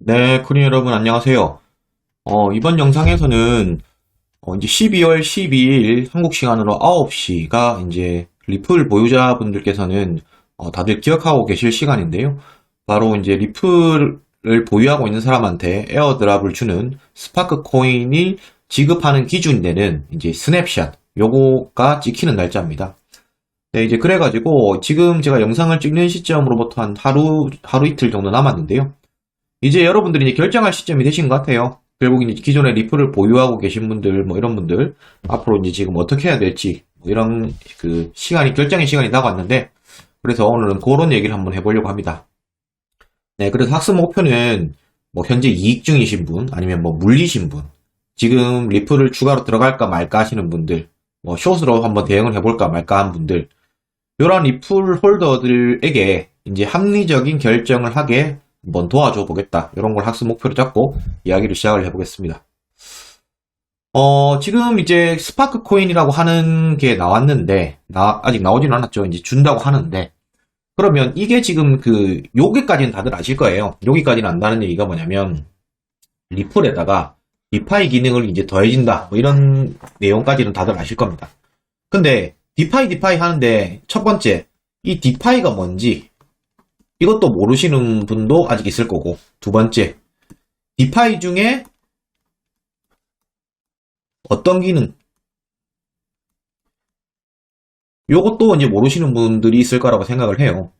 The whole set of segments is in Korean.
네, 코린 여러분 안녕하세요. 이번 영상에서는 이제 12월 12일 한국 시간으로 9시가 이제 리플 보유자분들께서는 다들 기억하고 계실 시간인데요. 바로 이제 리플을 보유하고 있는 사람한테 에어드랍을 주는 스파크 코인이 지급하는 기준이 되는 이제 스냅샷 요거가 찍히는 날짜입니다. 네, 이제 그래가지고 지금 제가 영상을 찍는 시점으로부터 한 하루 이틀 정도 남았는데요. 이제 여러분들이 이제 결정할 시점이 되신 것 같아요. 결국 이제 기존에 리플을 보유하고 계신 분들, 뭐 이런 분들, 앞으로 이제 지금 어떻게 해야 될지, 뭐 이런 결정의 시간이 다가왔는데, 그래서 오늘은 그런 얘기를 한번 해보려고 합니다. 네, 그래서 학습 목표는 뭐 현재 이익 중이신 분, 아니면 뭐 물리신 분, 지금 리플을 추가로 들어갈까 말까 하시는 분들, 뭐 숏으로 한번 대응을 해볼까 말까 하는 분들, 이런 리플 홀더들에게 이제 합리적인 결정을 하게 한번 도와줘 보겠다. 이런 걸 학습 목표로 잡고 이야기를 시작을 해보겠습니다. 지금 이제 스파크 코인이라고 하는 게 나왔는데, 아직 나오지는 않았죠. 이제 준다고 하는데, 그러면 이게 지금 여기까지는 다들 아실 거예요. 여기까지는 안다는 얘기가 뭐냐면, 리플에다가 디파이 기능을 이제 더해진다. 뭐 이런 내용까지는 다들 아실 겁니다. 근데, 디파이 하는데, 첫 번째, 이 디파이가 뭔지, 이것도 모르시는 분도 아직 있을 거고, 두 번째, 디파이 중에 어떤 기능, 요것도 이제 모르시는 분들이 있을 거라고 생각을 해요.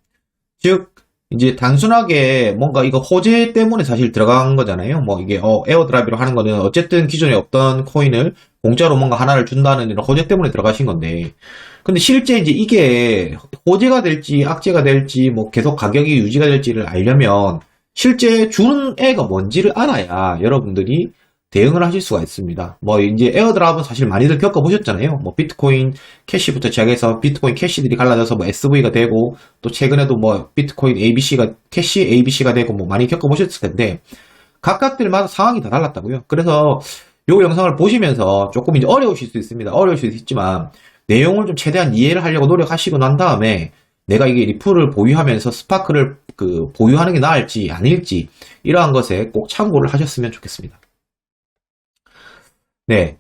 즉, 이제 단순하게 뭔가 이거 호재 때문에 사실 들어간 거잖아요. 뭐 이게 에어드랍으로 하는 거는 어쨌든 기존에 없던 코인을 공짜로 뭔가 하나를 준다는 이런 호재 때문에 들어가신 건데, 근데 실제 이제 이게 호재가 될지 악재가 될지 뭐 계속 가격이 유지가 될지를 알려면 실제 주는 애가 뭔지를 알아야 여러분들이 대응을 하실 수가 있습니다. 뭐 이제 에어드랍은 사실 많이들 겪어보셨잖아요. 뭐 비트코인 캐시부터 시작해서 비트코인 캐시들이 갈라져서 뭐 SV가 되고, 또 최근에도 뭐 비트코인 ABC가 캐시 ABC가 되고 뭐 많이 겪어보셨을 텐데, 각각들마다 상황이 다 달랐다고요. 그래서 요 영상을 보시면서 조금 이제 어려우실 수 있습니다. 어려울 수 있지만 내용을 좀 최대한 이해를 하려고 노력하시고 난 다음에 내가 이게 리플을 보유하면서 스파크를 보유하는 게 나을지 아닐지 이러한 것에 꼭 참고를 하셨으면 좋겠습니다. 네,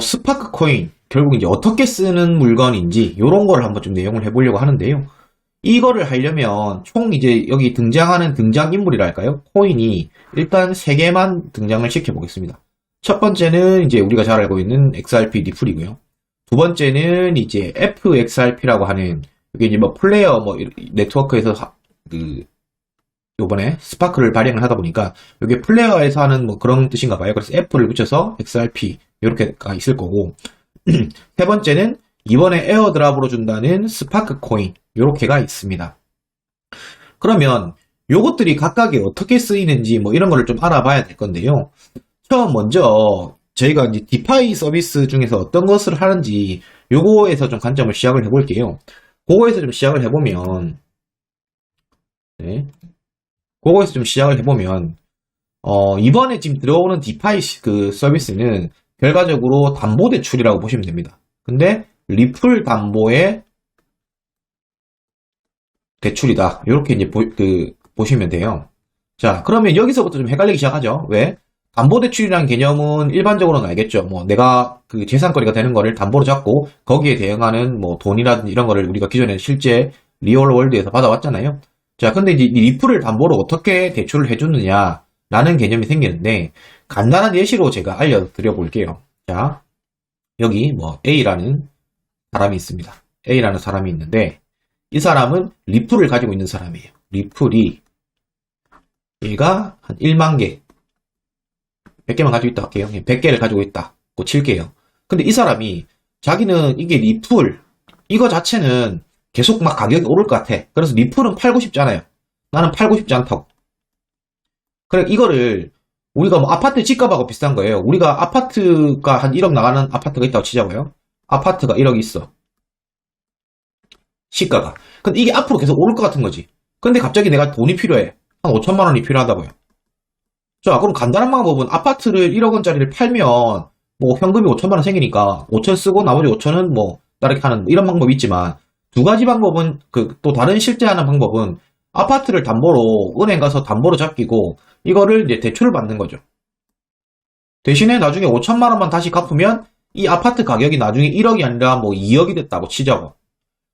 스파크 코인 결국 이제 어떻게 쓰는 물건인지 이런 거를 한번 좀 내용을 해보려고 하는데요. 이거를 하려면 총 이제 여기 등장하는 등장인물이랄까요? 코인이 일단 3개만 등장을 시켜보겠습니다. 첫 번째는 이제 우리가 잘 알고 있는 XRP 리플이고요. 두 번째는 이제 FXRP라고 하는, 이게 이제 뭐 플레이어 뭐 네트워크에서 요번에 스파크를 발행을 하다 보니까 이게 플레이어에서 하는 뭐 그런 뜻인가 봐요. 그래서 F를 붙여서 XRP 이렇게가 있을 거고, 세 번째는 이번에 에어드랍으로 준다는 스파크 코인 이렇게가 있습니다. 그러면 요것들이 각각이 어떻게 쓰이는지 뭐 이런 거를 좀 알아봐야 될 건데요. 처음 먼저 저희가 이제 디파이 서비스 중에서 어떤 것을 하는지 요거에서 좀 관점을 시작을 해볼게요. 그거에서 좀 시작을 해보면, 네. 그거에서 좀 시작을 해보면, 이번에 지금 들어오는 디파이 서비스는 결과적으로 담보대출이라고 보시면 됩니다. 근데 리플 담보의 대출이다. 이렇게 이제 보시면 돼요. 자, 그러면 여기서부터 좀 헷갈리기 시작하죠. 왜? 담보대출이라는 개념은 일반적으로는 알겠죠. 뭐 내가 재산거래가 되는 거를 담보로 잡고 거기에 대응하는 뭐 돈이라든지 이런 거를 우리가 기존에 실제 리얼 월드에서 받아왔잖아요. 자, 근데 이제 이 리플을 담보로 어떻게 대출을 해주느냐라는 개념이 생기는데, 간단한 예시로 제가 알려드려 볼게요. 자, 여기 뭐 A라는 사람이 있습니다. A라는 사람이 있는데, 이 사람은 리플을 가지고 있는 사람이에요. 리플이 얘가 한 1만 개, 100개만 가지고 있다 할게요. 100개를 가지고 있다고 칠게요. 근데 이 사람이 자기는 이게 리플 이거 자체는 계속 막 가격이 오를 것 같아. 그래서 리플은 팔고 싶지 않아요. 나는 팔고 싶지 않다고. 그래, 이거를 우리가 뭐 아파트 집값하고 비슷한 거예요. 우리가 아파트가 한 1억 나가는 아파트가 있다고 치자고요. 아파트가 1억 있어. 시가가. 근데 이게 앞으로 계속 오를 것 같은 거지. 근데 갑자기 내가 돈이 필요해. 한 5천만 원이 필요하다고요. 자, 그럼 간단한 방법은 아파트를 1억 원짜리를 팔면 뭐 현금이 5천만 원 생기니까 5천 쓰고 나머지 5천은 뭐 다르게 하는 이런 방법이 있지만, 두 가지 방법은 또 다른 실제 하는 방법은 아파트를 담보로 은행 가서 담보로 잡히고 이거를 이제 대출을 받는 거죠. 대신에 나중에 5천만 원만 다시 갚으면 이 아파트 가격이 나중에 1억이 아니라 뭐 2억이 됐다고 치자고.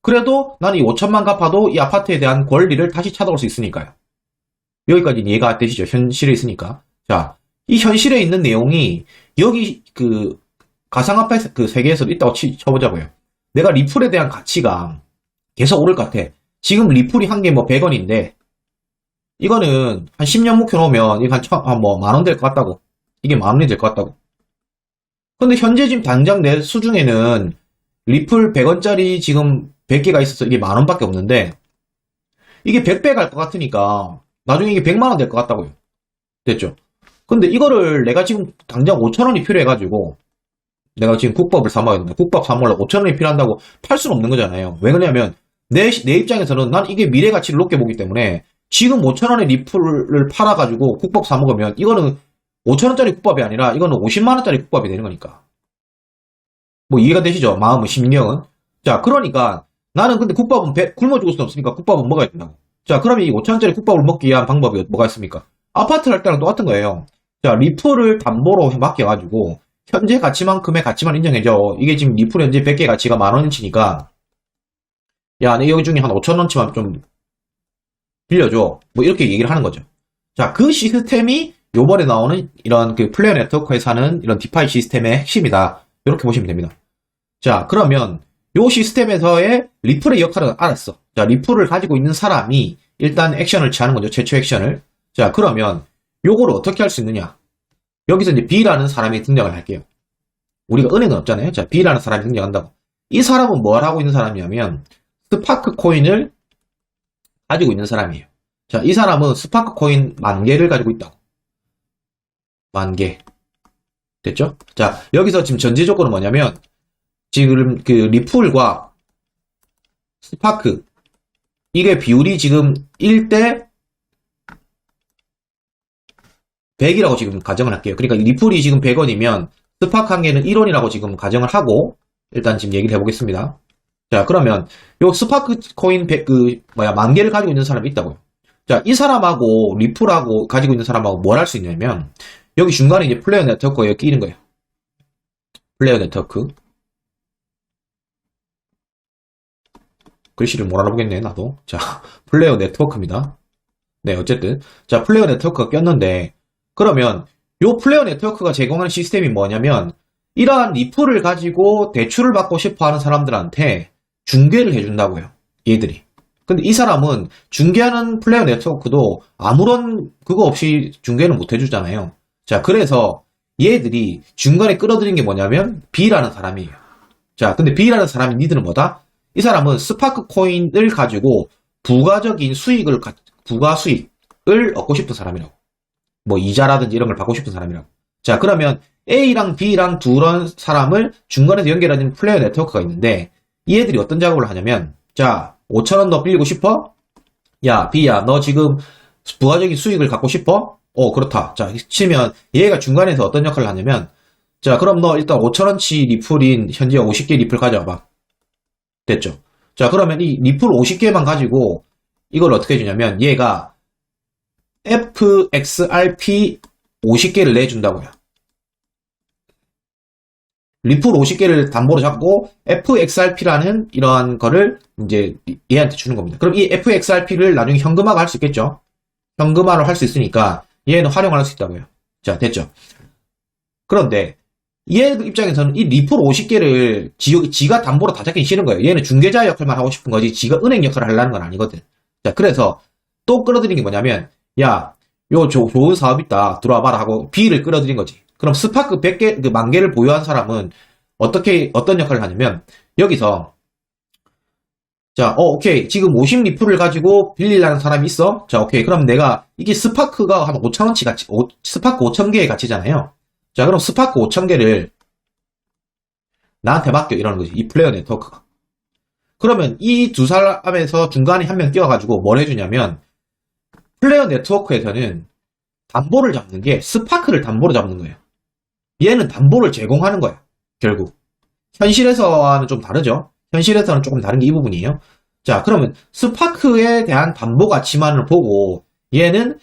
그래도 나는 이 5천만 갚아도 이 아파트에 대한 권리를 다시 찾아올 수 있으니까요. 여기까지는 이해가 되시죠? 현실에 있으니까. 자, 이 현실에 있는 내용이 여기 그 가상화폐 그 세계에서 있다고 쳐보자고요. 내가 리플에 대한 가치가 계속 오를 것 같아. 지금 리플이 한 개 뭐 100원인데 이거는 한 10년 묵혀놓으면 이거 뭐 만 원 될 것 같다고. 이게 만 원이 될 것 같다고. 근데 현재 지금 당장 내 수중에는 리플 100원짜리 지금 100개가 있어서 이게 만 원밖에 없는데 이게 100배 갈 것 같으니까 나중에 이게 100만 원 될 것 같다고요. 됐죠? 근데 이거를 내가 지금 당장 5천 원이 필요해가지고 내가 지금 국밥을 사 먹어야 된다. 국밥 사 먹으려고 5천 원이 필요한다고 팔 수는 없는 거잖아요. 왜 그러냐면 내 입장에서는 난 이게 미래 가치를 높게 보기 때문에 지금 5천 원의 리플을 팔아가지고 국밥 사 먹으면 이거는 5천 원짜리 국밥이 아니라 이거는 50만 원짜리 국밥이 되는 거니까. 뭐 이해가 되시죠? 마음은 심령은. 자, 그러니까 나는 근데 국밥은 굶어 죽을 수는 없으니까 국밥은 먹어야 된다고. 자, 그러면 이 5천 원짜리 국밥을 먹기 위한 방법이 뭐가 있습니까? 아파트를 할 때랑 똑같은 거예요. 자, 리플을 담보로 맡겨가지고 현재 가치만큼의 가치만 인정해줘. 이게 지금 리플 현재 100개 가치가 만 원어치니까 야, 내 여기 중에 한 5천 원치만 좀 빌려줘. 뭐 이렇게 얘기를 하는 거죠. 자, 그 시스템이 요번에 나오는 이런 그 플레이어 네트워크에서 하는 이런 디파이 시스템의 핵심이다. 이렇게 보시면 됩니다. 자, 그러면 요 시스템에서의 리플의 역할은 알았어. 자, 리플을 가지고 있는 사람이 일단 액션을 취하는 거죠. 최초 액션을. 자, 그러면 요거를 어떻게 할 수 있느냐? 여기서 이제 B라는 사람이 등장을 할게요. 우리가 은행은 없잖아요. 자, B라는 사람이 등장한다고. 이 사람은 뭘 하고 있는 사람이냐면 스파크 코인을 가지고 있는 사람이에요. 자, 이 사람은 스파크 코인 10,000개를 가지고 있다고. 10,000개. 됐죠? 자, 여기서 지금 전제 조건은 뭐냐면 지금 그 리플과 스파크 이게 비율이 지금 1대 100이라고 지금 가정을 할게요. 그러니까 리플이 지금 100원이면 스파크 한 개는 1원이라고 지금 가정을 하고 일단 지금 얘기를 해보겠습니다. 자, 그러면 요 스파크 코인 10,000개를 가지고 있는 사람이 있다고요. 자, 이 사람하고 리플하고 가지고 있는 사람하고 뭘 할 수 있냐면 여기 중간에 이제 플레이어 네트워크가 끼는 거예요. 플레이어 네트워크. 글씨를 못 알아보겠네, 나도. 자, 플레이어 네트워크입니다. 네, 어쨌든. 자, 플레이어 네트워크가 꼈는데, 그러면, 요 플레이어 네트워크가 제공하는 시스템이 뭐냐면, 이러한 리플을 가지고 대출을 받고 싶어 하는 사람들한테 중개를 해준다고요. 얘들이. 근데 이 사람은 중개하는 플레이어 네트워크도 아무런 그거 없이 중개는 못 해주잖아요. 자, 그래서 얘들이 중간에 끌어들인 게 뭐냐면, B라는 사람이에요. 자, 근데 B라는 사람이 니들은 뭐다? 이 사람은 스파크 코인을 가지고 부가적인 수익을, 부가 수익을 얻고 싶은 사람이라고. 뭐 이자라든지 이런 걸 받고 싶은 사람이라고. 자, 그러면 A랑 B랑 두런 사람을 중간에서 연결하는 플레이어 네트워크가 있는데 이 애들이 어떤 작업을 하냐면 자, 5,000원 너 빌리고 싶어? 야, B야, 너 지금 부가적인 수익을 갖고 싶어? 그렇다. 자, 치면 얘가 중간에서 어떤 역할을 하냐면 자, 그럼 너 일단 5,000원치 리플인 현재 50개 리플 가져와봐. 됐죠? 자, 그러면 이 리플 50개만 가지고 이걸 어떻게 해주냐면 얘가 FXRP 50개를 내준다고요. 리플 50개를 담보로 잡고 FXRP라는 이러한 거를 이제 얘한테 주는 겁니다. 그럼 이 FXRP를 나중에 현금화가 할 수 있겠죠? 현금화를 할 수 있으니까 얘는 활용을 할 수 있다고요. 자, 됐죠? 그런데 얘 입장에서는 이 리플 50개를 지가 담보로 다 잡긴 싫은 거예요. 얘는 중개자 역할만 하고 싶은 거지 지가 은행 역할을 하려는 건 아니거든. 자, 그래서 또 끌어들인 게 뭐냐면 야, 요 좋은 사업 있다. 들어와 봐라 하고 B를 끌어들인 거지. 그럼 스파크 100개, 그 10,000개를 보유한 사람은 어떤 역할을 하냐면 여기서 자, 오케이. 지금 50 리플을 가지고 빌리려는 사람이 있어? 자, 오케이. 그럼 내가 이게 스파크가 한 5,000원치 가치, 스파크 5,000개의 가치잖아요. 자, 그럼 스파크 5,000개를 나한테 맡겨 이러는 거지. 이 플레이어 네트워크가. 그러면 이 두 사람에서 중간에 한 명 끼워가지고 뭘 해주냐면 플레이어 네트워크에서는 담보를 잡는 게 스파크를 담보로 잡는 거예요. 얘는 담보를 제공하는 거야. 결국. 현실에서와는 좀 다르죠. 현실에서는 조금 다른 게 이 부분이에요. 자, 그러면 스파크에 대한 담보 가치만을 보고 얘는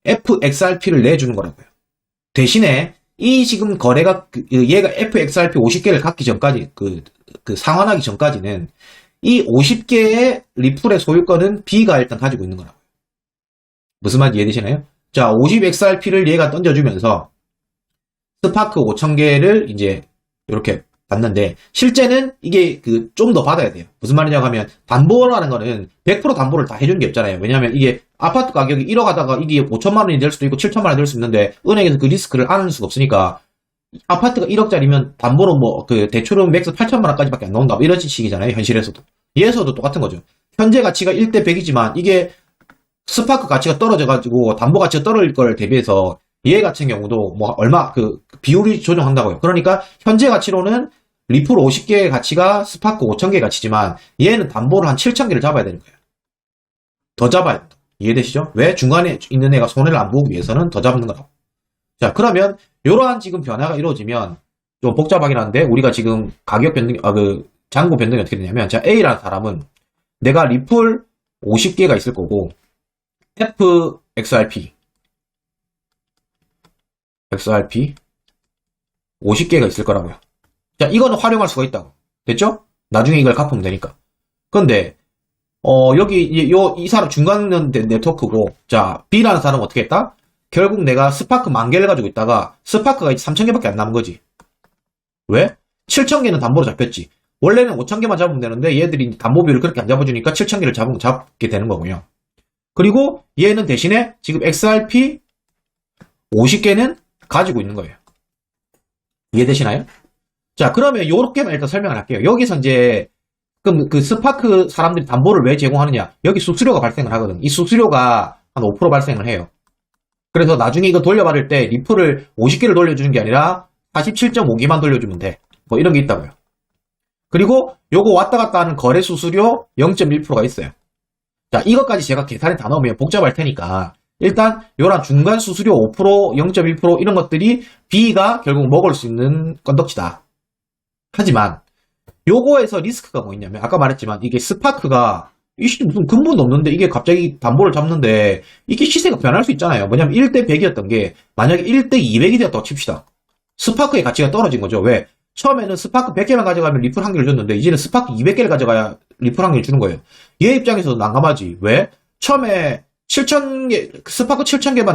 FXRP를 내주는 거라고요. 대신에 이 지금 거래가 얘가 FXRP 50개를 갖기 전까지 상환하기 전까지는 이 50개의 리플의 소유권은 B가 일단 가지고 있는 거라고요. 무슨 말인지 이해되시나요? 자, 50XRP를 얘가 던져주면서 스파크 5,000개를 이제 이렇게 받는데 실제는 이게 좀 더 받아야 돼요. 무슨 말이냐고 하면 담보라는 거는 100% 담보를 다 해주는 게 없잖아요. 왜냐하면 이게 아파트 가격이 1억 하다가 이게 5천만 원이 될 수도 있고 7천만 원이 될 수 있는데 은행에서 그 리스크를 안을 수가 없으니까 아파트가 1억짜리면 담보로 대출은 맥스 8천만 원까지밖에 안 나온다. 이런 식이잖아요. 현실에서도. 얘에서도 똑같은 거죠. 현재 가치가 1대 100이지만 이게 스파크 가치가 떨어져가지고 담보 가치가 떨어질 걸 대비해서 얘 같은 경우도 얼마 비율이 조정한다고요. 그러니까 현재 가치로는 리플 50개의 가치가 스파크 5,000개의 가치지만 얘는 담보를 한 7,000개를 잡아야 되는 거예요. 더 잡아야 된다. 이해되시죠? 왜? 중간에 있는 애가 손해를 안 보기 위해서는 더 잡는 거라고. 자, 그러면 이러한 지금 변화가 이루어지면 좀 복잡하긴 한데 우리가 지금 가격 변동, 잔고 변동이 어떻게 되냐면 자, A라는 사람은 내가 리플 50개가 있을 거고 XRP 50개가 있을 거라고요. 자, 이거는 활용할 수가 있다고. 됐죠? 나중에 이걸 갚으면 되니까. 근데, 여기, 이 사람 중간 네트워크고, 자, B라는 사람은 어떻게 했다? 결국 내가 스파크 10,000개를 가지고 있다가, 스파크가 이제 3,000개밖에 안 남은 거지. 왜? 7,000개는 담보로 잡혔지. 원래는 5,000개만 잡으면 되는데, 얘들이 담보비를 그렇게 안 잡아주니까 7,000개를 잡게 되는 거고요. 그리고 얘는 대신에 지금 XRP 50개는 가지고 있는 거예요. 이해되시나요? 자, 그러면 요렇게만 일단 설명을 할게요. 여기서 이제, 그럼 그 스파크 사람들이 담보를 왜 제공하느냐? 여기 수수료가 발생을 하거든. 이 수수료가 한 5% 발생을 해요. 그래서 나중에 이거 돌려받을 때 리플을 50개를 돌려주는 게 아니라 47.5개만 돌려주면 돼. 뭐 이런 게 있다고요. 그리고 요거 왔다 갔다 하는 거래 수수료 0.1%가 있어요. 자, 이것까지 제가 계산에 다 넣으면 복잡할 테니까 일단 요런 중간 수수료 5%, 0.1% 이런 것들이 B가 결국 먹을 수 있는 건덕지다. 하지만 요거에서 리스크가 뭐 있냐면 아까 말했지만 이게 스파크가 무슨 근본도 없는데 이게 갑자기 담보를 잡는데 이게 시세가 변할 수 있잖아요. 뭐냐면 1대 100이었던 게 만약에 1대 200이 되었다고 칩시다. 스파크의 가치가 떨어진 거죠. 왜? 처음에는 스파크 100개만 가져가면 리플 한 개를 줬는데 이제는 스파크 200개를 가져가야 리플 한 개를 주는 거예요. 얘 입장에서도 난감하지. 왜? 처음에 7,000개, 스파크 7,000개만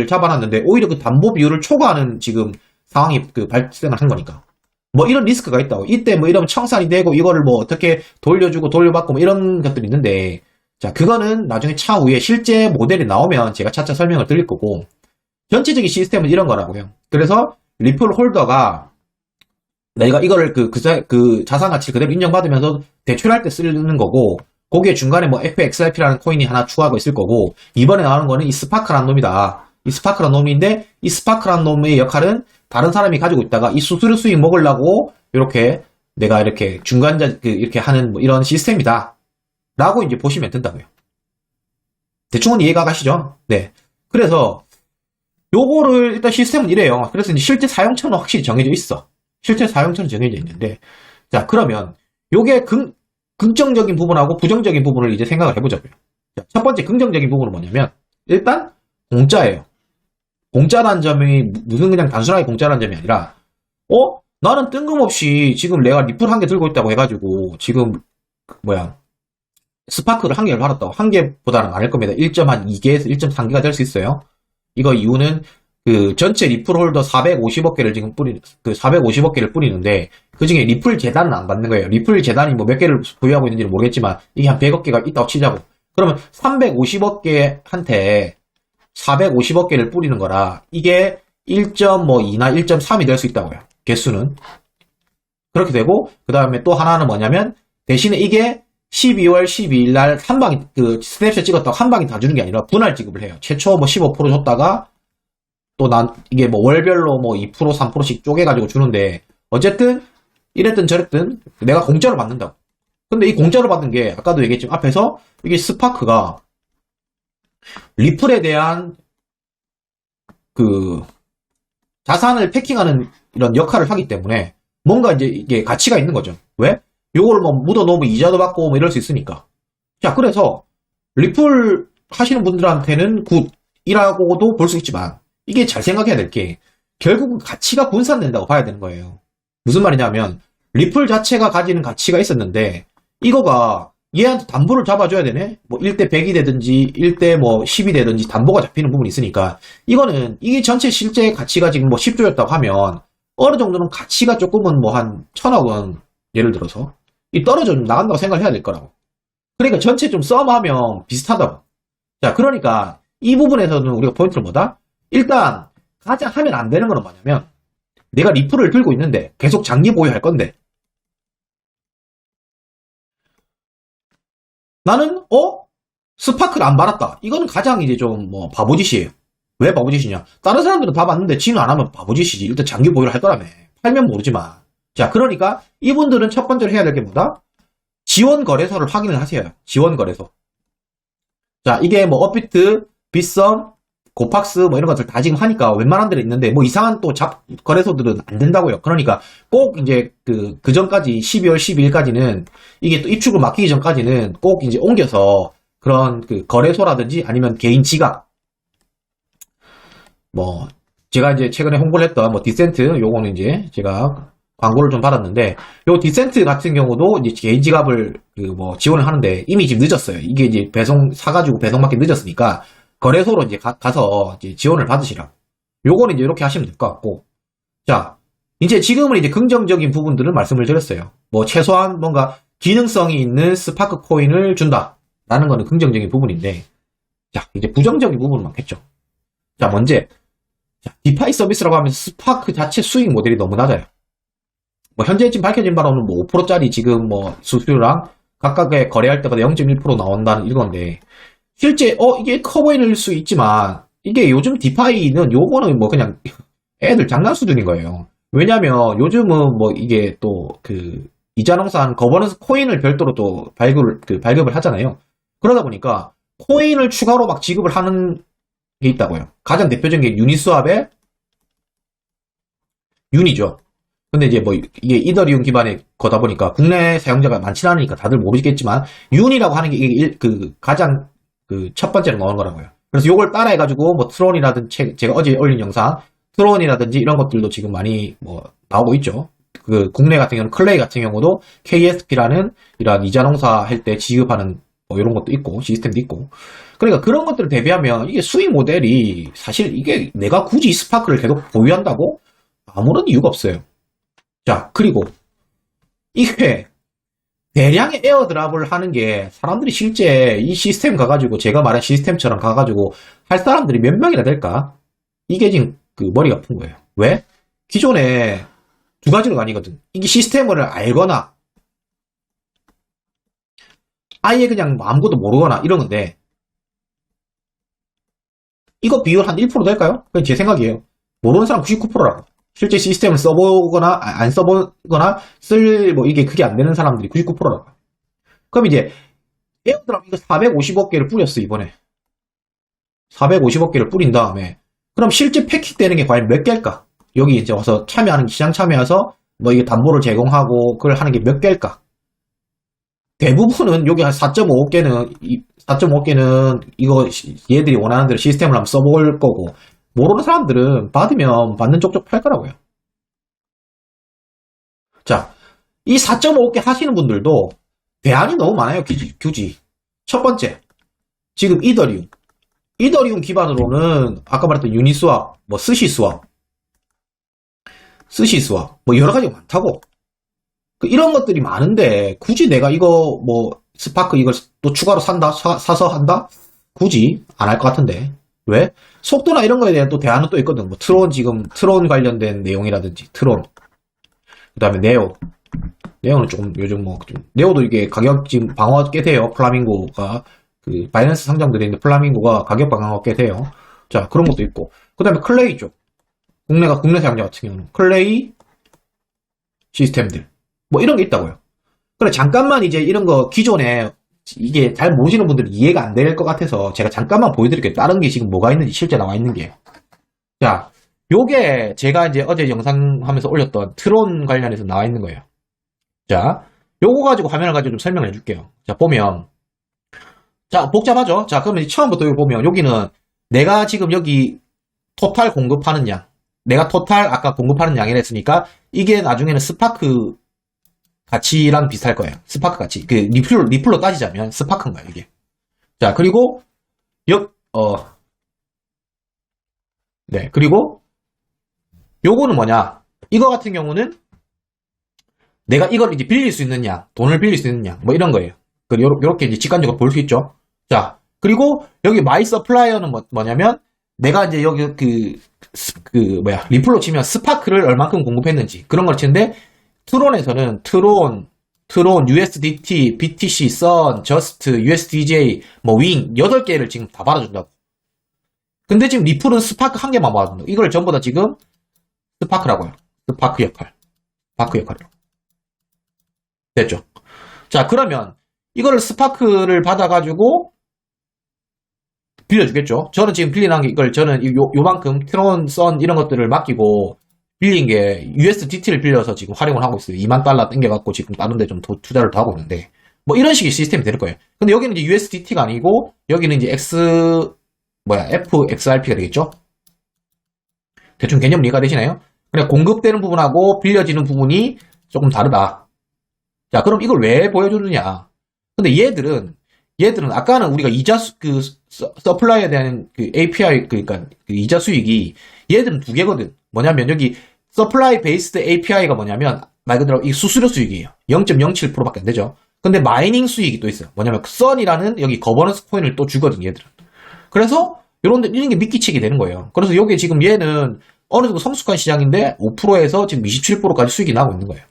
잡아놨는데 오히려 그 담보 비율을 초과하는 지금 상황이 발생을 한 거니까. 뭐 이런 리스크가 있다고. 이때 뭐 이러면 청산이 되고 이거를 뭐 어떻게 돌려주고 돌려받고 뭐 이런 것들이 있는데 자, 그거는 나중에 차후에 실제 모델이 나오면 제가 차차 설명을 드릴 거고 전체적인 시스템은 이런 거라고요. 그래서 리플 홀더가 내가 이거를 그 자산 가치를 그대로 인정받으면서 대출할 때 쓰는 거고 거기에 중간에 뭐 FXRP라는 코인이 하나 추가하고 있을 거고 이번에 나오는 거는 이 스파크라는 놈이다. 이 스파크라는 놈인데 이 스파크라는 놈의 역할은 다른 사람이 가지고 있다가 이 수수료 수익 먹으려고 이렇게 내가 이렇게 중간자 이렇게 하는 뭐 이런 시스템이다 라고 이제 보시면 된다고요. 대충은 이해가 가시죠? 네. 그래서 요거를 일단 시스템은 이래요. 그래서 이제 실제 사용처는 확실히 정해져 있어. 실제 사용처는 정해져 있는데 자, 그러면 요게 긍정적인 부분하고 부정적인 부분을 이제 생각을 해보자고요. 자, 첫 번째 긍정적인 부분은 뭐냐면 일단 공짜예요. 공짜라는 점이 무슨 그냥 단순하게 공짜라는 점이 아니라 나는 뜬금없이 지금 내가 리플 한 개 들고 있다고 해가지고 지금 스파크를 한 개를 받았다고 한 개보다는 많을 겁니다. 1.2개에서 1.3개가 될 수 있어요. 이거 이유는 그 전체 리플 홀더 450억 개를 지금 450억 개를 뿌리는데 그 중에 리플 재단은 안 받는 거예요. 리플 재단이 뭐 몇 개를 보유하고 있는지는 모르겠지만 이게 한 100억 개가 있다고 치자고. 그러면 350억 개한테 450억 개를 뿌리는 거라 이게 1.2나 1.3이 될 수 있다고요. 개수는. 그렇게 되고 그 다음에 또 하나는 뭐냐면 대신에 이게 12월 12일 날 한 방에 스냅샷 찍었다고 한 방에 다 주는 게 아니라 분할 지급을 해요. 최초 뭐 15% 줬다가 또 이게 뭐 월별로 뭐 2%, 3%씩 쪼개가지고 주는데 어쨌든 이랬든 저랬든 내가 공짜로 받는다고. 근데 이 공짜로 받은 게 아까도 얘기했지만 앞에서 이게 스파크가 리플에 대한 자산을 패킹하는 이런 역할을 하기 때문에 뭔가 이제 이게 가치가 있는 거죠. 왜? 요걸 뭐 묻어놓으면 이자도 받고 뭐 이럴 수 있으니까. 자, 그래서 리플 하시는 분들한테는 이라고도 볼 수 있지만 이게 잘 생각해야 될 게 결국은 가치가 분산된다고 봐야 되는 거예요. 무슨 말이냐면 리플 자체가 가지는 가치가 있었는데 이거가 얘한테 담보를 잡아줘야 되네? 뭐 1대 100이 되든지 1대 뭐 10이 되든지 담보가 잡히는 부분이 있으니까 이거는 이게 전체 실제 가치가 지금 뭐 10조였다고 하면 어느 정도는 가치가 조금은 뭐 한 1000억은 예를 들어서 이 떨어져 나간다고 생각을 해야 될 거라고. 그러니까 전체 좀 썸하면 비슷하다고. 자, 그러니까 이 부분에서는 우리가 포인트는 뭐다? 일단 가장 하면 안 되는 건 뭐냐면 내가 리플을 들고 있는데 계속 장기 보유할 건데 나는 스파크를 안 받았다. 이거는 가장 이제 좀 뭐 바보짓이에요. 왜 바보짓이냐? 다른 사람들은 다 받는데 지는 안 하면 바보짓이지. 일단 장기 보유를 할 거라며. 팔면 모르지만. 자, 그러니까 이분들은 첫 번째로 해야 될 게 뭐다? 지원 거래소를 확인을 하세요. 지원 거래소. 자, 이게 뭐 업비트, 빗썸, 고팍스 뭐 이런 것들 다 지금 하니까 웬만한 데는 있는데 뭐 이상한 또 거래소들은 안 된다고요. 그러니까 꼭 이제 그 전까지 12월 12일까지는 이게 또 입출구 막히기 전까지는 꼭 이제 옮겨서 그런 그 거래소라든지 아니면 개인 지갑 뭐 제가 이제 최근에 홍보를 했던 뭐 디센트 요거는 이제 제가 광고를 좀 받았는데 요 디센트 같은 경우도 이제 개인 지갑을 그 뭐 지원을 하는데 이미 지금 늦었어요. 이게 이제 배송 사가지고 배송받기 늦었으니까 거래소로 이제 가서 이제 지원을 받으시라고. 요거는 이제 이렇게 하시면 될 것 같고. 자, 이제 지금은 이제 긍정적인 부분들을 말씀을 드렸어요. 뭐 최소한 뭔가 기능성이 있는 스파크 코인을 준다. 라는 거는 긍정적인 부분인데. 자, 이제 부정적인 부분은 많겠죠. 자, 먼저 디파이 서비스라고 하면 스파크 자체 수익 모델이 너무 낮아요. 뭐 현재 지금 밝혀진 바로는 뭐 5%짜리 지금 뭐 수수료랑 각각의 거래할 때마다 0.1% 나온다는 이건데 실제 이게 커 보일 수 있지만 이게 요즘 디파이는 요거는 뭐 그냥 애들 장난 수준인 거예요. 왜냐면 요즘은 뭐 이게 또 그 이자농산 거버넌스 코인을 별도로 또 발급을 하잖아요. 그러다 보니까 코인을 추가로 막 지급을 하는 게 있다고요. 가장 대표적인 게 유니스왑의 윤이죠. 근데 이제 뭐 이게 이더리움 기반의 거다 보니까 국내 사용자가 많지는 않으니까 다들 모르겠지만 윤이라고 하는 게 이게 가장 그 첫 번째로 나오는 거라고요. 그래서 요걸 따라해가지고 뭐 트론이라든지 제가 어제 올린 영상 트론이라든지 이런 것들도 지금 많이 뭐 나오고 있죠. 그 국내 같은 경우는 클레이 같은 경우도 KSP라는 이런 이자농사 할 때 지급하는 뭐 이런 것도 있고 시스템도 있고 그러니까 그런 것들을 대비하면 이게 수익 모델이 사실 이게 내가 굳이 스파크를 계속 보유한다고 아무런 이유가 없어요. 자, 그리고 이게 대량의 에어드랍을 하는 게 사람들이 실제 이 시스템 가가지고 제가 말한 시스템처럼 가가지고 할 사람들이 몇 명이나 될까? 이게 지금 그 머리가 아픈 거예요. 왜? 기존에 두 가지로 나뉘거든. 이게 시스템을 알거나 아예 그냥 아무것도 모르거나 이런 건데 이거 비율 한 1% 될까요? 그건 제 생각이에요. 모르는 사람 99%라고. 실제 시스템을 써보거나 안 써보거나 뭐 이게 그게 안 되는 사람들이 99%라고. 그럼 이제 에어드랍 이거 450억 개를 뿌렸어 이번에. 450억 개를 뿌린 다음에 그럼 실제 패킷 되는 게 과연 몇 개일까? 여기 이제 와서 참여하는 시장 참여해서 뭐 이게 담보를 제공하고 그걸 하는 게 몇 개일까? 대부분은 여기 한 4.5개는 4.5개는 이거 얘들이 원하는 대로 시스템을 한번 써볼 거고 모르는 사람들은 받으면 받는 쪽쪽 팔 거라고요. 자, 이 4.5개 하시는 분들도 대안이 너무 많아요. 굳이. 첫 번째, 지금 이더리움 기반으로는 아까 말했던 유니스왑, 뭐 스시스왑 뭐 여러 가지가 많다고. 이런 것들이 많은데 굳이 내가 이거 뭐 스파크 이걸 또 추가로 사서 한다? 굳이 안 할 것 같은데. 왜? 속도나 이런 거에 대한 또 대안은 또 있거든. 뭐 트론 관련된 내용이라든지 트론. 그다음에 네오는 조금 요즘 뭐 좀 네오도 이게 가격 지금 방어가 꽤 돼요. 플라밍고가 그 바이낸스 상장들이 있는데 플라밍고가 가격 방어가 꽤 돼요. 자, 그런 것도 있고. 그다음에 클레이 쪽. 국내 사용자 같은 경우는 클레이 시스템들. 뭐 이런 게 있다고요. 그래 잠깐만 이제 이런 거 기존에 이게 잘 모르시는 분들은 이해가 안 될 것 같아서 제가 잠깐만 보여드릴게요. 다른 게 지금 뭐가 있는지 실제 나와 있는 게. 자, 요게 제가 이제 어제 영상 하면서 올렸던 트론 관련해서 나와 있는 거예요. 자, 요거 가지고 화면을 가지고 좀 설명을 해 줄게요. 자, 보면 자, 복잡하죠? 자, 그러면 처음부터 여기 보면 여기는 내가 지금 여기 토탈 공급하는 양, 내가 토탈 아까 공급하는 양이라 했으니까 이게 나중에는 스파크 가치랑 비슷할 거예요. 스파크 가치. 그 리플로 따지자면 스파크인 거예요, 이게. 자, 그리고 네, 그리고 요거는 뭐냐? 이거 같은 경우는 내가 이걸 이제 빌릴 수 있는 양, 돈을 빌릴 수 있는 양, 뭐 이런 거예요. 요렇게 이제 직관적으로 볼 수 있죠. 자, 그리고 여기 마이 서플라이어는 뭐냐면 내가 이제 여기 리플로 치면 스파크를 얼만큼 공급했는지 그런 걸 치는데 트론에서는 트론, USDT, BTC, 선, 저스트, USDJ, 뭐 윙 8개를 지금 다 받아준다고. 근데 지금 리플은 스파크 한 개만 받아준다. 이걸 전부 다 지금 스파크라고 해요. 스파크 역할. 스파크 역할이라고. 됐죠? 자, 그러면 이거를 스파크를 받아가지고 빌려주겠죠? 저는 지금 빌리는 게 이걸 저는 요만큼 트론, 선 이런 것들을 맡기고 빌린 게 USDT를 빌려서 지금 활용을 하고 있어요. 2만 달러 땡겨갖고 지금 다른 데 좀 투자를 더 하고 있는데 뭐 이런 식의 시스템이 될 거예요. 근데 여기는 이제 USDT가 아니고 여기는 이제 FXRP가 되겠죠? 대충 개념 이해가 되시나요? 그냥 공급되는 부분하고 빌려지는 부분이 조금 다르다. 자, 그럼 이걸 왜 보여주느냐? 근데 얘들은 아까는 우리가 이자 서플라이에 대한 그 API 그러니까 그 이자 수익이 얘들은 두 개거든. 뭐냐면 여기 서플라이 베이스드 API가 뭐냐면 말 그대로 이 수수료 수익이에요. 0.07%밖에 안 되죠. 근데 마이닝 수익이 또 있어요. 뭐냐면 썬이라는 여기 거버넌스 코인을 또 주거든 얘들은. 그래서 이런 게 미끼치게 되는 거예요. 그래서 여기 지금 얘는 어느 정도 성숙한 시장인데 5%에서 지금 27%까지 수익이 나고 있는 거예요.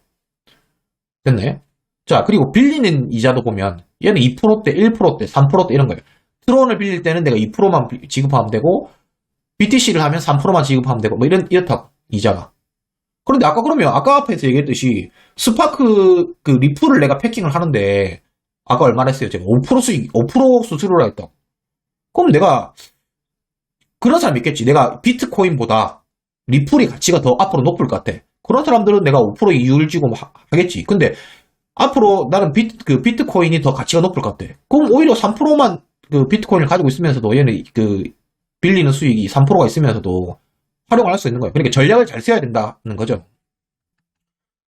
됐네. 자, 그리고 빌리는 이자도 보면 얘는 2%대, 1%대, 3%대 이런 거예요. 트론을 빌릴 때는 내가 2%만 지급하면 되고 BTC를 하면 3%만 지급하면 되고 뭐 이렇다고 이자가. 그런데 그러면 아까 앞에서 얘기했듯이 스파크 그 리플을 내가 패킹을 하는데 아까 얼마나 했어요? 제가 5% 수익, 5% 수수료라 했다고. 그럼 내가 그런 사람이 있겠지. 내가 비트코인보다 리플이 가치가 더 앞으로 높을 것 같아. 그런 사람들은 내가 5% 이율 주고 하겠지. 근데 앞으로 나는 비트코인이 더 가치가 높을 것 같아. 그럼 오히려 3%만 그 비트코인을 가지고 있으면서도 얘는 그 빌리는 수익이 3%가 있으면서도 활용을 할 수 있는 거예요. 그러니까 전략을 잘 써야 된다는 거죠.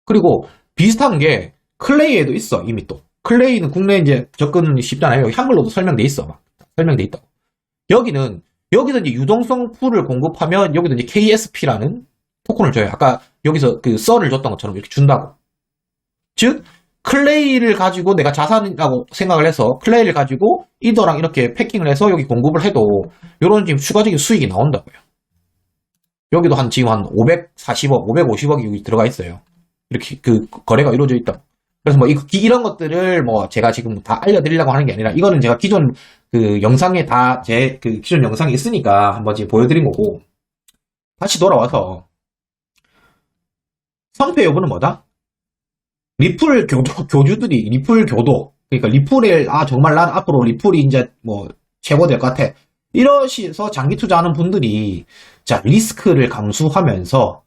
그리고 비슷한 게 클레이에도 있어, 이미 또. 클레이는 국내에 이제 접근이 쉽잖아요. 여기 한글로도 설명돼 있어. 설명돼 있다고. 여기서 이제 유동성 풀을 공급하면 여기도 이제 KSP라는 토큰을 줘요. 아까 여기서 그 썬을 줬던 것처럼 이렇게 준다고. 즉, 클레이를 가지고 내가 자산이라고 생각을 해서 클레이를 가지고 이더랑 이렇게 패킹을 해서 여기 공급을 해도 이런 지금 추가적인 수익이 나온다고요. 여기도 지금 한 540억, 550억이 여기 들어가 있어요. 이렇게 그 거래가 이루어져 있다. 그래서 뭐 이런 것들을 뭐 제가 지금 다 알려드리려고 하는 게 아니라 이거는 제가 기존 그 영상에 다 제 그 기존 영상이 있으니까 한번 지금 보여드린 거고 다시 돌아와서 성패 여부는 뭐다? 리플 교주들이 리플 교도 그러니까 리플을 정말 난 앞으로 리플이 이제 뭐 최고 될 것 같아 이러시서 장기 투자하는 분들이 자 리스크를 감수하면서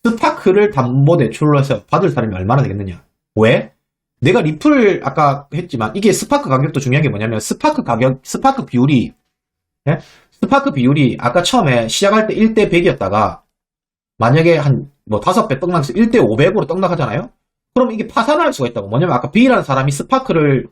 스파크를 담보대출로 해서 받을 사람이 얼마나 되겠느냐. 왜? 내가 리플을 아까 했지만 이게 스파크 가격도 중요한 게 뭐냐면 스파크 비율이 예? 스파크 비율이 아까 처음에 시작할 때 1대 100이었다가 만약에 한 뭐 5배 떡락해서 1대 500으로 떡락하잖아요. 그럼 이게 파산할 수가 있다고. 뭐냐면 아까 B라는 사람이 스파크를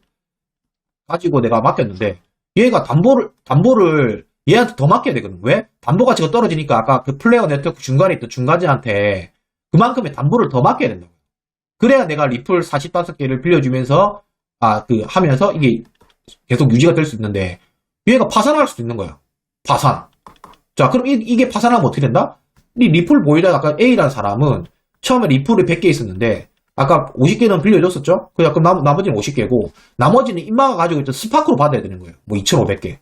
가지고 내가 맡겼는데 얘가 담보를 얘한테 더 맡겨야 되거든. 왜? 담보 가치가 떨어지니까 아까 그 플레이어 네트워크 중간에 있던 중간지한테 그만큼의 담보를 더 맡겨야 된다고. 그래야 내가 리플 45개를 빌려주면서 하면서 이게 계속 유지가 될 수 있는데 얘가 파산할 수도 있는 거야. 파산. 자, 그럼 이게 파산하면 어떻게 된다? 이 리플 보유자 아까 A라는 사람은 처음에 리플이 100개 있었는데 아까 50개는 빌려줬었죠? 그럼 나머지는 50개고 나머지는 인마가 가지고 있던 스파크로 받아야 되는 거예요. 뭐 2,500개.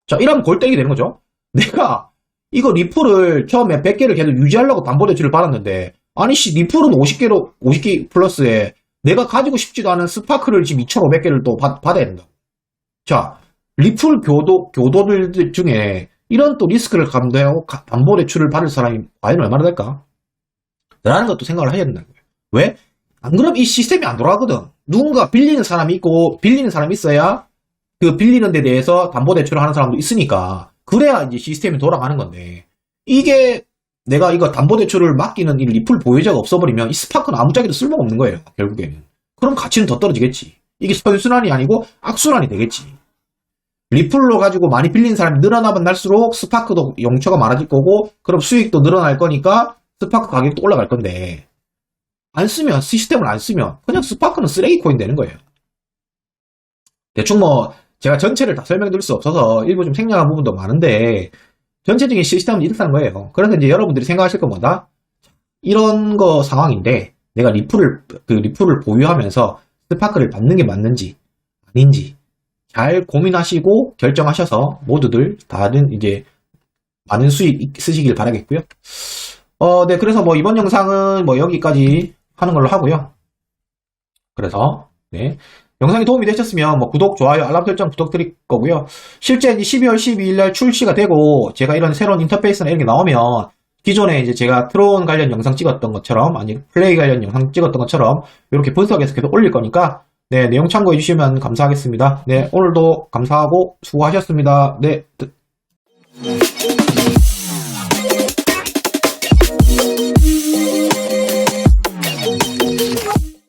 자, 이러면 골땡이 되는 거죠. 내가 이거 리플을 처음에 100개를 계속 유지하려고 담보대출을 받았는데 아니 리플은 50개 플러스에 내가 가지고 싶지도 않은 스파크를 지금 2,500개를 또 받아야 된다. 자, 리플 교도들 중에 이런 또 리스크를 감당하고 담보대출을 받을 사람이 과연 얼마나 될까? 라는 것도 생각을 해야 된다는 거예요. 왜? 안 그러면 이 시스템이 안 돌아가거든. 누군가 빌리는 사람이 있고 빌리는 사람이 있어야 그 빌리는 데 대해서 담보대출을 하는 사람도 있으니까 그래야 이제 시스템이 돌아가는 건데 이게 내가 이거 담보대출을 맡기는 이 리플 보유자가 없어버리면 이 스파크는 아무짝에도 쓸모가 없는 거예요. 결국에는. 그럼 가치는 더 떨어지겠지. 이게 선순환이 아니고 악순환이 되겠지. 리플로 가지고 많이 빌린 사람이 늘어나면 날수록 스파크도 용처가 많아질 거고 그럼 수익도 늘어날 거니까 스파크 가격도 올라갈 건데 안 쓰면 시스템을 안 쓰면 그냥 스파크는 쓰레기 코인 되는 거예요. 대충 뭐 제가 전체를 다 설명드릴 수 없어서 일부 좀 생략한 부분도 많은데 전체적인 시스템은 이렇다는 거예요. 그래서 이제 여러분들이 생각하실 겁니다. 이런 거 상황인데 내가 리플을 보유하면서 스파크를 받는 게 맞는지 아닌지 잘 고민하시고 결정하셔서 모두들 다른 이제 많은 수익 쓰시길 바라겠고요. 네, 그래서 뭐 이번 영상은 뭐 여기까지 하는 걸로 하고요. 그래서 네. 영상이 도움이 되셨으면 뭐 구독, 좋아요, 알람 설정 부탁드릴 거고요. 실제 이제 12월 12일 날 출시가 되고 제가 이런 새로운 인터페이스나 이런 게 나오면 기존에 이제 제가 트론 관련 영상 찍었던 것처럼 아니 플레이 관련 영상 찍었던 것처럼 이렇게 분석해서 계속 올릴 거니까 네, 내용 참고해 주시면 감사하겠습니다. 네, 오늘도 감사하고 수고하셨습니다. 네.